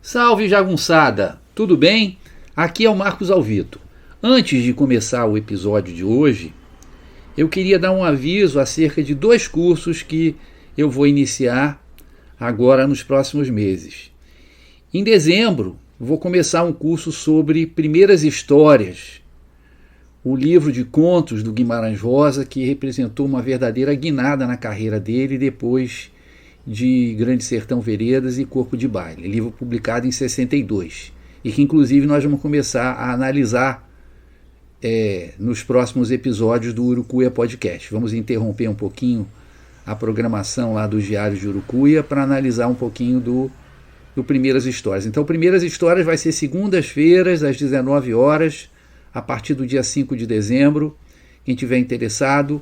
Salve, jagunçada! Tudo bem? Aqui é o Marcos Alvito. Antes de começar o episódio de hoje, eu queria dar um aviso acerca de 2 cursos que eu vou iniciar agora nos próximos meses. Em dezembro, vou começar um curso sobre Primeiras Histórias, o livro de contos do Guimarães Rosa, que representou uma verdadeira guinada na carreira dele depois de Grande Sertão Veredas e Corpo de Baile, livro publicado em 62, e que inclusive nós vamos começar a analisar nos próximos episódios do Urucuia Podcast. Vamos interromper um pouquinho a programação lá dos Diários de Urucuia para analisar um pouquinho do Primeiras Histórias. Então, Primeiras Histórias vai ser segundas-feiras, às 19 horas, a partir do dia 5 de dezembro. Quem tiver interessado,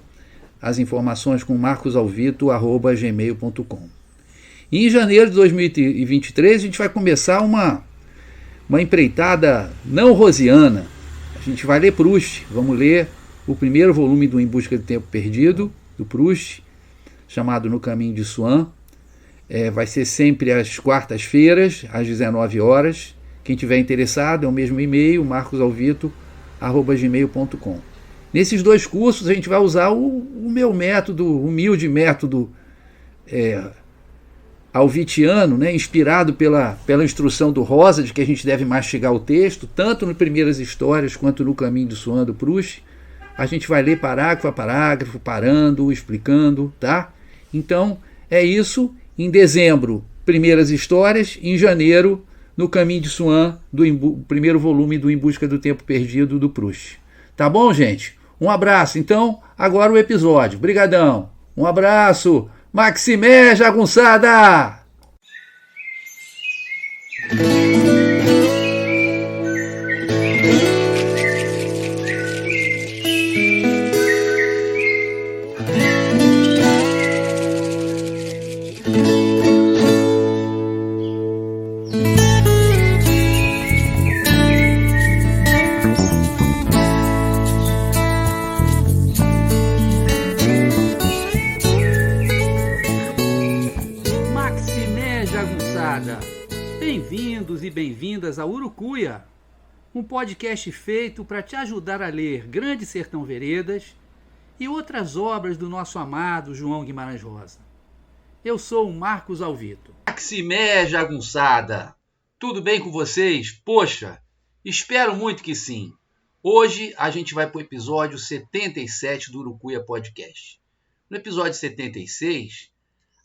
as informações com marcosalvito@gmail.com. E em janeiro de 2023 a gente vai começar uma empreitada não rosiana. A gente vai ler Proust. Vamos ler o primeiro volume do Em Busca do Tempo Perdido, do Proust, chamado No Caminho de Swan. Vai ser sempre às quartas-feiras, às 19 horas. Quem tiver interessado, é o mesmo e-mail, marcosalvito@gmail.com. Nesses 2 cursos a gente vai usar o meu método, o humilde método alvitiano, né, inspirado pela instrução do Rosa, de que a gente deve mastigar o texto, tanto no Primeiras Histórias quanto no Caminho do Swan do Proust. A gente vai ler parágrafo a parágrafo, parando, explicando, tá? Então, é isso. Em dezembro, Primeiras Histórias. Em janeiro, No Caminho de Swan, do primeiro volume do Em Busca do Tempo Perdido do Proust. Tá bom, gente? Um abraço. Então, agora o episódio. Brigadão. Um abraço. Maximé, jagunçada! Bem-vindos e bem-vindas a Urucuia, um podcast feito para te ajudar a ler Grande Sertão Veredas e outras obras do nosso amado João Guimarães Rosa. Eu sou o Marcos Alvito. Maximé, jagunçada! Tudo bem com vocês? Poxa, espero muito que sim. Hoje a gente vai para o episódio 77 do Urucuia Podcast. No episódio 76...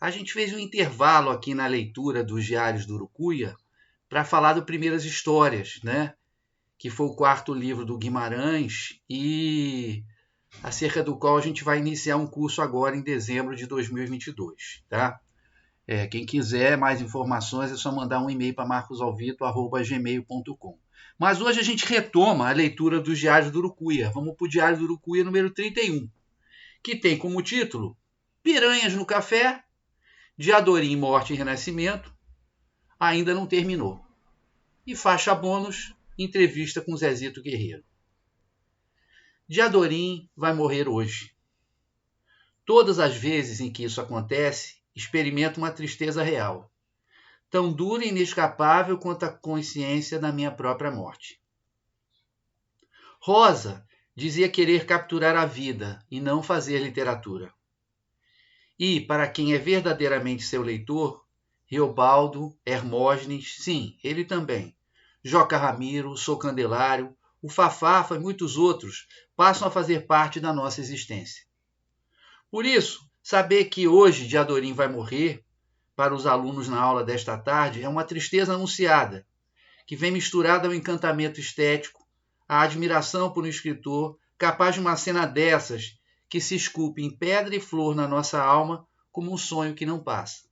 a gente fez um intervalo aqui na leitura dos Diários do Urucuia para falar do Primeiras Histórias, né? Que foi o 4º livro do Guimarães e acerca do qual a gente vai iniciar um curso agora em dezembro de 2022, tá? Quem quiser mais informações é só mandar um e-mail para marcosalvito@gmail.com. Mas hoje a gente retoma a leitura dos Diários do Urucuia. Vamos para o Diário do Urucuia número 31, que tem como título Piranhas no Café, Diadorim, Morte e Renascimento, ainda não terminou. E faixa bônus, entrevista com Zezito Guerreiro. Diadorim vai morrer hoje. Todas as vezes em que isso acontece, experimento uma tristeza real, tão dura e inescapável quanto a consciência da minha própria morte. Rosa dizia querer capturar a vida e não fazer literatura. E, para quem é verdadeiramente seu leitor, Reobaldo, Hermógenes, sim, ele também, Joca Ramiro, Sou Candelário, o Fafafa e muitos outros passam a fazer parte da nossa existência. Por isso, saber que hoje Diadorim vai morrer, para os alunos na aula desta tarde, é uma tristeza anunciada, que vem misturada ao encantamento estético, à admiração por um escritor capaz de uma cena dessas que se esculpe em pedra e flor na nossa alma como um sonho que não passa.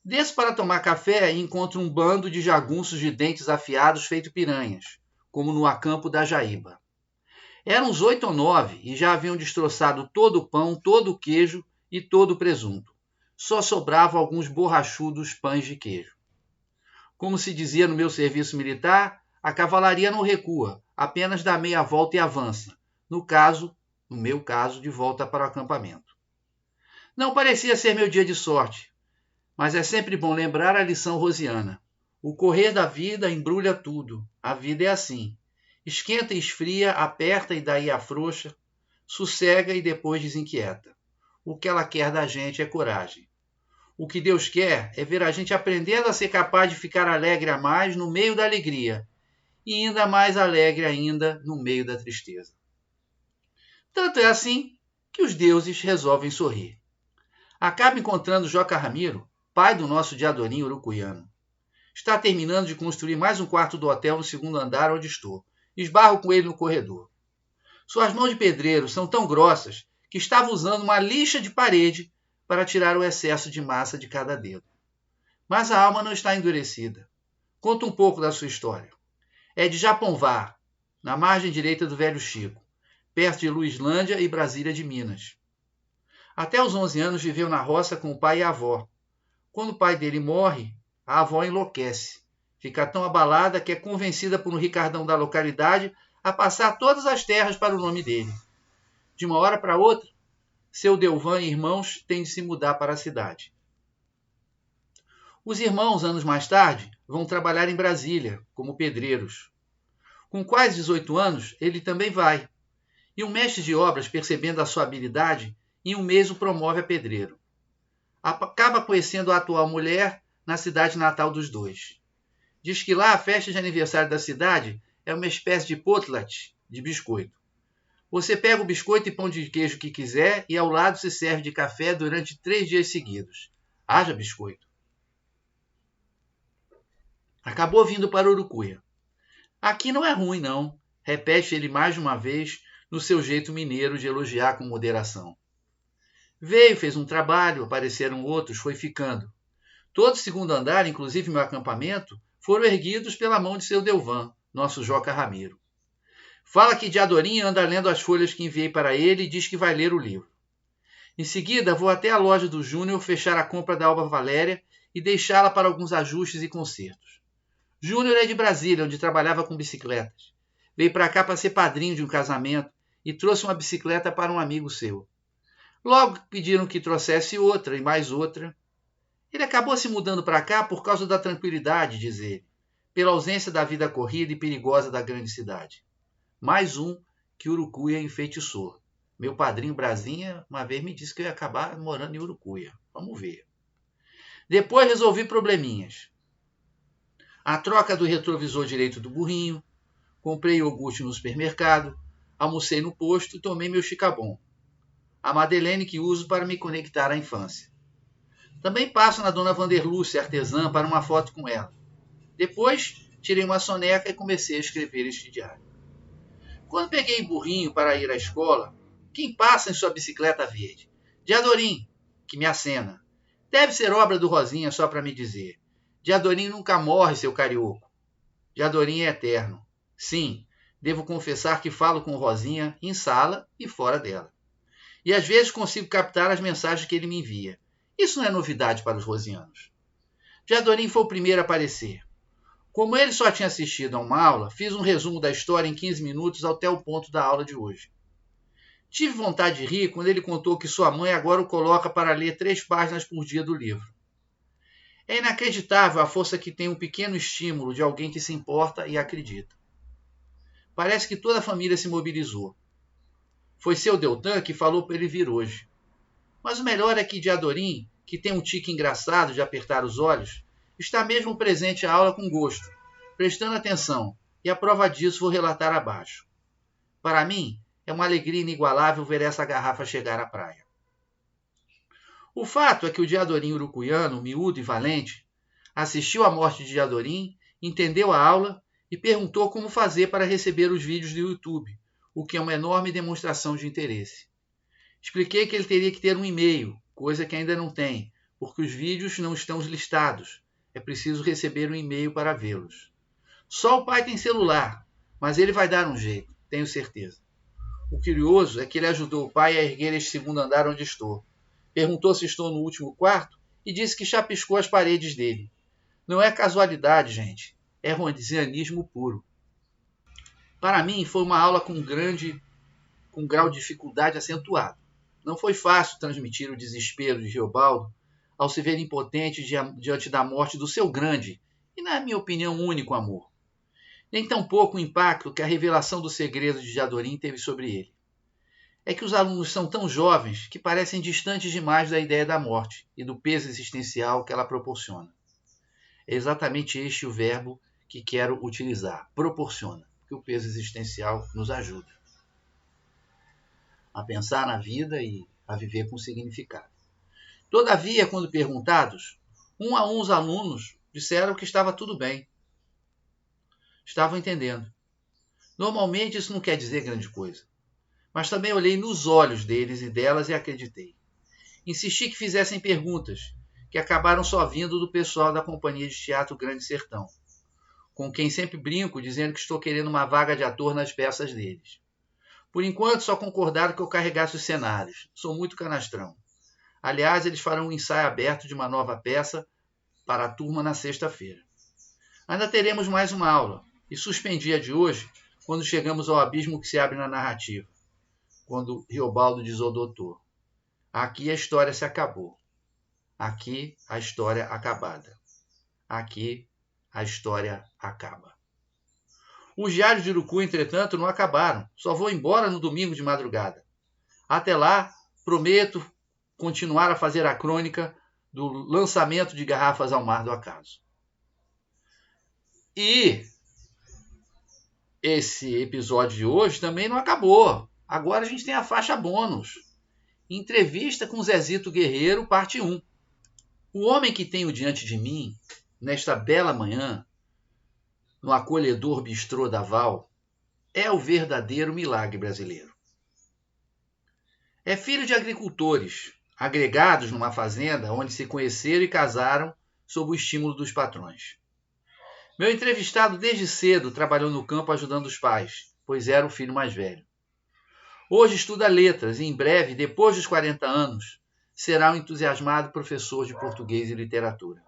Desço para tomar café e encontro um bando de jagunços de dentes afiados feito piranhas, como no acampo da Jaíba. Eram uns 8 ou 9 e já haviam destroçado todo o pão, todo o queijo e todo o presunto. Só sobravam alguns borrachudos pães de queijo. Como se dizia no meu serviço militar, a cavalaria não recua, apenas dá meia volta e avança. No meu caso, de volta para o acampamento. Não parecia ser meu dia de sorte, mas é sempre bom lembrar a lição rosiana. O correr da vida embrulha tudo. A vida é assim. Esquenta e esfria, aperta e daí afrouxa, sossega e depois desinquieta. O que ela quer da gente é coragem. O que Deus quer é ver a gente aprendendo a ser capaz de ficar alegre a mais no meio da alegria e ainda mais alegre ainda no meio da tristeza. Tanto é assim que os deuses resolvem sorrir. Acaba encontrando Joca Ramiro, pai do nosso Diadorim urucuiano. Está terminando de construir mais um quarto do hotel no segundo andar onde estou. Esbarro com ele no corredor. Suas mãos de pedreiro são tão grossas que estava usando uma lixa de parede para tirar o excesso de massa de cada dedo. Mas a alma não está endurecida. Conta um pouco da sua história. É de Japonvá, na margem direita do Velho Chico, perto de Luislândia e Brasília de Minas. Até os 11 anos viveu na roça com o pai e a avó. Quando o pai dele morre, a avó enlouquece. Fica tão abalada que é convencida por um ricardão da localidade a passar todas as terras para o nome dele. De uma hora para outra, seu Delvan e irmãos têm de se mudar para a cidade. Os irmãos, anos mais tarde, vão trabalhar em Brasília, como pedreiros. Com quase 18 anos, ele também vai. E um mestre de obras, percebendo a sua habilidade, em um mês o promove a pedreiro. Acaba conhecendo a atual mulher na cidade natal dos dois. Diz que lá a festa de aniversário da cidade é uma espécie de potlatch, de biscoito. Você pega o biscoito e pão de queijo que quiser e ao lado se serve de café durante 3 dias seguidos. Haja biscoito. Acabou vindo para Urucuia. Aqui não é ruim, não, repete ele mais de uma vez no seu jeito mineiro de elogiar com moderação. Veio, fez um trabalho, apareceram outros, foi ficando. Todo o segundo andar, inclusive meu acampamento, foram erguidos pela mão de seu Delvan, nosso Joca Ramiro. Fala que Diadorim anda lendo as folhas que enviei para ele e diz que vai ler o livro. Em seguida, vou até a loja do Júnior fechar a compra da Alba Valéria e deixá-la para alguns ajustes e consertos. Júnior é de Brasília, onde trabalhava com bicicletas. Veio para cá para ser padrinho de um casamento e trouxe uma bicicleta para um amigo seu. Logo pediram que trouxesse outra e mais outra. Ele acabou se mudando para cá por causa da tranquilidade, diz ele, pela ausência da vida corrida e perigosa da grande cidade. Mais um que Urucuia enfeitiçou. Meu padrinho Brasinha uma vez me disse que eu ia acabar morando em Urucuia. Vamos ver. Depois resolvi probleminhas. A troca do retrovisor direito do burrinho, comprei iogurte no supermercado, almocei no posto e tomei meu chicabon. A Madeleine que uso para me conectar à infância. Também passo na dona Vanderlúcia, artesã, para uma foto com ela. Depois, tirei uma soneca e comecei a escrever este diário. Quando peguei o burrinho para ir à escola, quem passa em sua bicicleta verde? Diadorim, que me acena. Deve ser obra do Rosinha só para me dizer. Diadorim nunca morre, seu carioco. Diadorim é eterno. Sim, devo confessar que falo com Rosinha em sala e fora dela. E às vezes consigo captar as mensagens que ele me envia. Isso não é novidade para os rosianos. Diadorim foi o primeiro a aparecer. Como ele só tinha assistido a uma aula, fiz um resumo da história em 15 minutos até o ponto da aula de hoje. Tive vontade de rir quando ele contou que sua mãe agora o coloca para ler 3 páginas por dia do livro. É inacreditável a força que tem um pequeno estímulo de alguém que se importa e acredita. Parece que toda a família se mobilizou. Foi seu Deltan que falou para ele vir hoje. Mas o melhor é que Diadorim, que tem um tique engraçado de apertar os olhos, está mesmo presente à aula com gosto, prestando atenção, e a prova disso vou relatar abaixo. Para mim, é uma alegria inigualável ver essa garrafa chegar à praia. O fato é que o Diadorim urucuiano, miúdo e valente, assistiu à morte de Diadorim, entendeu a aula e perguntou como fazer para receber os vídeos do YouTube, o que é uma enorme demonstração de interesse. Expliquei que ele teria que ter um e-mail, coisa que ainda não tem, porque os vídeos não estão listados. É preciso receber um e-mail para vê-los. Só o pai tem celular, mas ele vai dar um jeito, tenho certeza. O curioso é que ele ajudou o pai a erguer este segundo andar onde estou. Perguntou se estou no último quarto e disse que chapiscou as paredes dele. Não é casualidade, gente. É rosianismo puro. Para mim, foi uma aula com grau de dificuldade acentuado. Não foi fácil transmitir o desespero de Reobaldo ao se ver impotente diante da morte do seu grande e, na minha opinião, único amor. Nem tampouco o impacto que a revelação do segredo de Diadorim teve sobre ele. É que os alunos são tão jovens que parecem distantes demais da ideia da morte e do peso existencial que ela proporciona. É exatamente este o verbo que quero utilizar, proporciona, porque o peso existencial nos ajuda a pensar na vida e a viver com significado. Todavia, quando perguntados, um a um os alunos disseram que estava tudo bem. Estavam entendendo. Normalmente isso não quer dizer grande coisa. Mas também olhei nos olhos deles e delas e acreditei. Insisti que fizessem perguntas, que acabaram só vindo do pessoal da Companhia de Teatro Grande Sertão, com quem sempre brinco dizendo que estou querendo uma vaga de ator nas peças deles. Por enquanto só concordaram que eu carregasse os cenários. Sou muito canastrão. Aliás, eles farão um ensaio aberto de uma nova peça para a turma na sexta-feira. Ainda teremos mais uma aula, e suspendi a de hoje quando chegamos ao abismo que se abre na narrativa, quando Riobaldo diz ao doutor: aqui a história se acabou. Aqui a história acabada. Aqui a história acaba. Os diários de Urucu, entretanto, não acabaram. Só vou embora no domingo de madrugada. Até lá, prometo continuar a fazer a crônica do lançamento de Garrafas ao Mar do Acaso. E esse episódio de hoje também não acabou. Agora a gente tem a faixa bônus. Entrevista com Zezito Guerreiro, parte 1. O homem que tenho diante de mim, nesta bela manhã, no acolhedor bistrô da Val, é o verdadeiro milagre brasileiro. É filho de agricultores, agregados numa fazenda onde se conheceram e casaram sob o estímulo dos patrões. Meu entrevistado desde cedo trabalhou no campo ajudando os pais, pois era o filho mais velho. Hoje estuda letras e em breve, depois dos 40 anos, será um entusiasmado professor de português e literatura.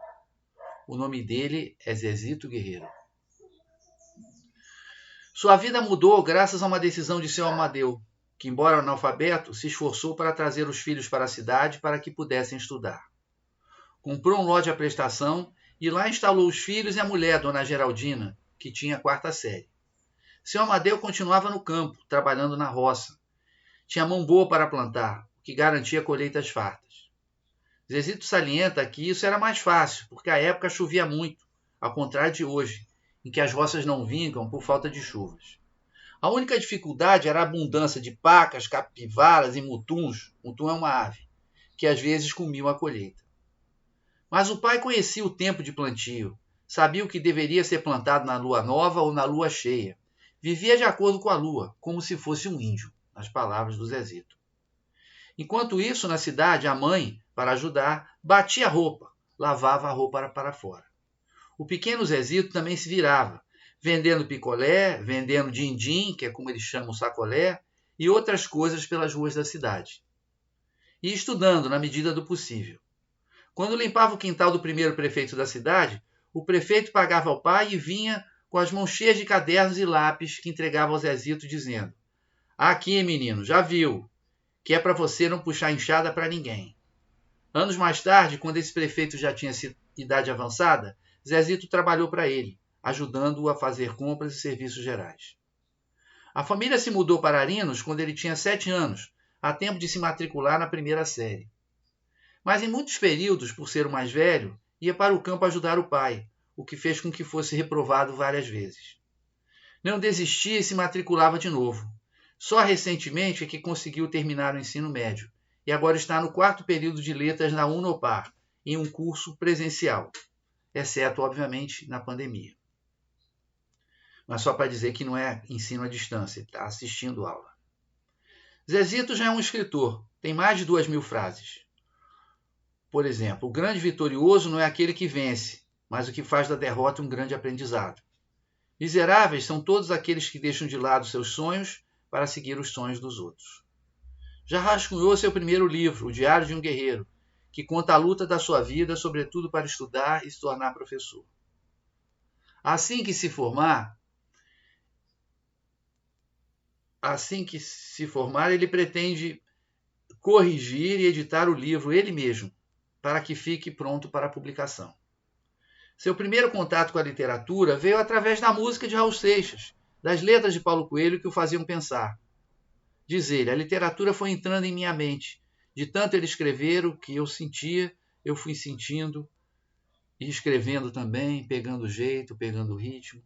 O nome dele é Zezito Guerreiro. Sua vida mudou graças a uma decisão de seu Amadeu, que, embora analfabeto, se esforçou para trazer os filhos para a cidade para que pudessem estudar. Comprou um lote à prestação e lá instalou os filhos e a mulher, Dona Geraldina, que tinha a 4ª série. Seu Amadeu continuava no campo, trabalhando na roça. Tinha mão boa para plantar, o que garantia colheitas fartas. Zezito salienta que isso era mais fácil, porque à época chovia muito, ao contrário de hoje, em que as roças não vingam por falta de chuvas. A única dificuldade era a abundância de pacas, capivaras e mutuns, mutum é uma ave, que às vezes comiam a colheita. Mas o pai conhecia o tempo de plantio, sabia o que deveria ser plantado na lua nova ou na lua cheia. Vivia de acordo com a lua, como se fosse um índio, nas palavras do Zezito. Enquanto isso, na cidade, a mãe, para ajudar, batia a roupa, lavava a roupa para fora. O pequeno Zezito também se virava, vendendo picolé, vendendo din-din, que é como eles chamam o sacolé, e outras coisas pelas ruas da cidade. E estudando na medida do possível. Quando limpava o quintal do primeiro prefeito da cidade, o prefeito pagava ao pai e vinha com as mãos cheias de cadernos e lápis que entregava ao Zezito, dizendo: aqui, menino, já viu, que é para você não puxar enxada para ninguém. Anos mais tarde, quando esse prefeito já tinha idade avançada, Zezito trabalhou para ele, ajudando-o a fazer compras e serviços gerais. A família se mudou para Arinos quando ele tinha 7 anos, a tempo de se matricular na 1ª série. Mas em muitos períodos, por ser o mais velho, ia para o campo ajudar o pai, o que fez com que fosse reprovado várias vezes. Não desistia e se matriculava de novo. Só recentemente é que conseguiu terminar o ensino médio, e agora está no 4º período de letras na Unopar, em um curso presencial, exceto, obviamente, na pandemia. Mas só para dizer que não é ensino à distância, está assistindo aula. Zezito já é um escritor, tem mais de 2.000 frases. Por exemplo, o grande vitorioso não é aquele que vence, mas o que faz da derrota um grande aprendizado. Miseráveis são todos aqueles que deixam de lado seus sonhos para seguir os sonhos dos outros. Já rascunhou seu primeiro livro, O Diário de um Guerreiro, que conta a luta da sua vida, sobretudo para estudar e se tornar professor. Assim que se formar, ele pretende corrigir e editar o livro ele mesmo, para que fique pronto para a publicação. Seu primeiro contato com a literatura veio através da música de Raul Seixas, das letras de Paulo Coelho que o faziam pensar. Diz ele, a literatura foi entrando em minha mente. De tanto ele escrever o que eu sentia, eu fui sentindo e escrevendo também, pegando jeito, pegando ritmo.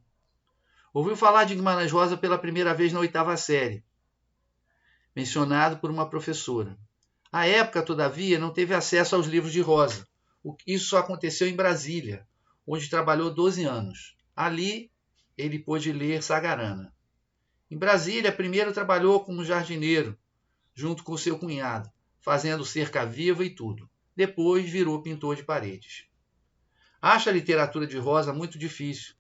Ouviu falar de Guimarães Rosa pela primeira vez na 8ª série, mencionado por uma professora. À época, todavia, não teve acesso aos livros de Rosa. Isso só aconteceu em Brasília, onde trabalhou 12 anos. Ali, ele pôde ler Sagarana. Em Brasília, primeiro trabalhou como jardineiro, junto com seu cunhado, fazendo cerca viva e tudo. Depois virou pintor de paredes. Acha a literatura de Rosa muito difícil.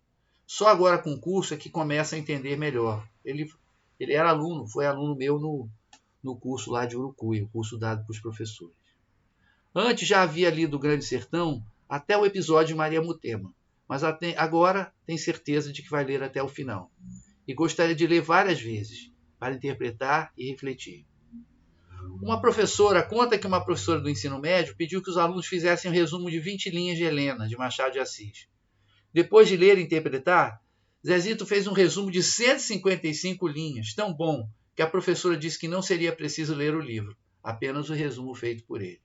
Só agora com o curso é que começa a entender melhor. Ele era aluno, foi aluno meu no curso lá de Urucuia, o curso dado para os professores. Antes já havia lido O Grande Sertão até o episódio de Maria Mutema, mas agora tem certeza de que vai ler até o final. E gostaria de ler várias vezes, para interpretar e refletir. Uma professora conta que uma professora do ensino médio pediu que os alunos fizessem um resumo de 20 linhas de Helena, de Machado de Assis. Depois de ler e interpretar, Zezito fez um resumo de 155 linhas, tão bom que a professora disse que não seria preciso ler o livro, apenas o resumo feito por ele.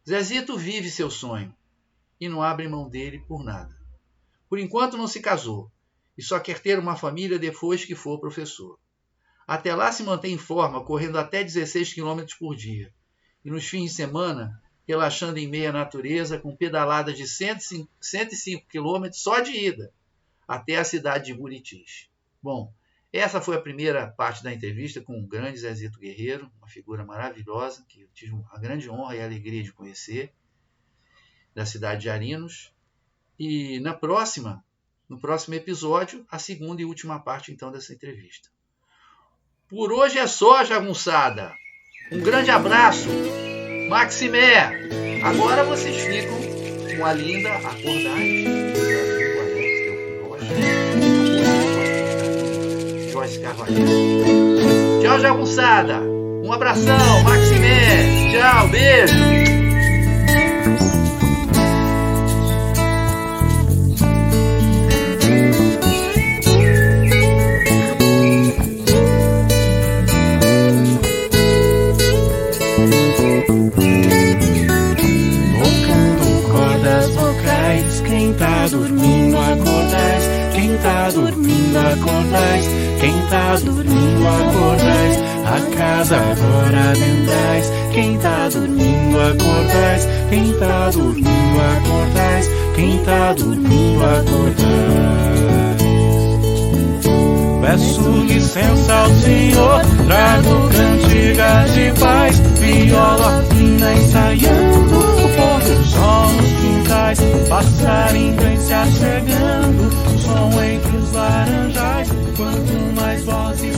Zezito vive seu sonho e não abre mão dele por nada. Por enquanto não se casou e só quer ter uma família depois que for professor. Até lá se mantém em forma, correndo até 16 km por dia. E nos fins de semana, relaxando em meio à natureza, com pedaladas de 105 km só de ida, até a cidade de Buritis. Bom, essa foi a primeira parte da entrevista com o grande Zezito Guerreiro, uma figura maravilhosa, que eu tive a grande honra e a alegria de conhecer, da cidade de Arinos. E no próximo episódio, a segunda e última parte, então, dessa entrevista. Por hoje é só, jagunçada. Um grande abraço. Maximé. Agora vocês ficam com a linda Acordais. Joyce Carvalho. Tchau, jagunçada. Um abração, Maximé. Tchau, beijo. Quem tá dormindo, acordais. Quem tá dormindo, acordais. Quem tá dormindo, acordais. A casa agora adentrais. Quem tá dormindo, acordais. Quem tá dormindo, acordais. Quem tá dormindo, acordais. Peço licença ao Senhor, trago cantigas de paz, viola fina ensaiando, o pôr do sol nos quintais, passarinho vem se achegando, som entre os laranjais, quanto mais vozes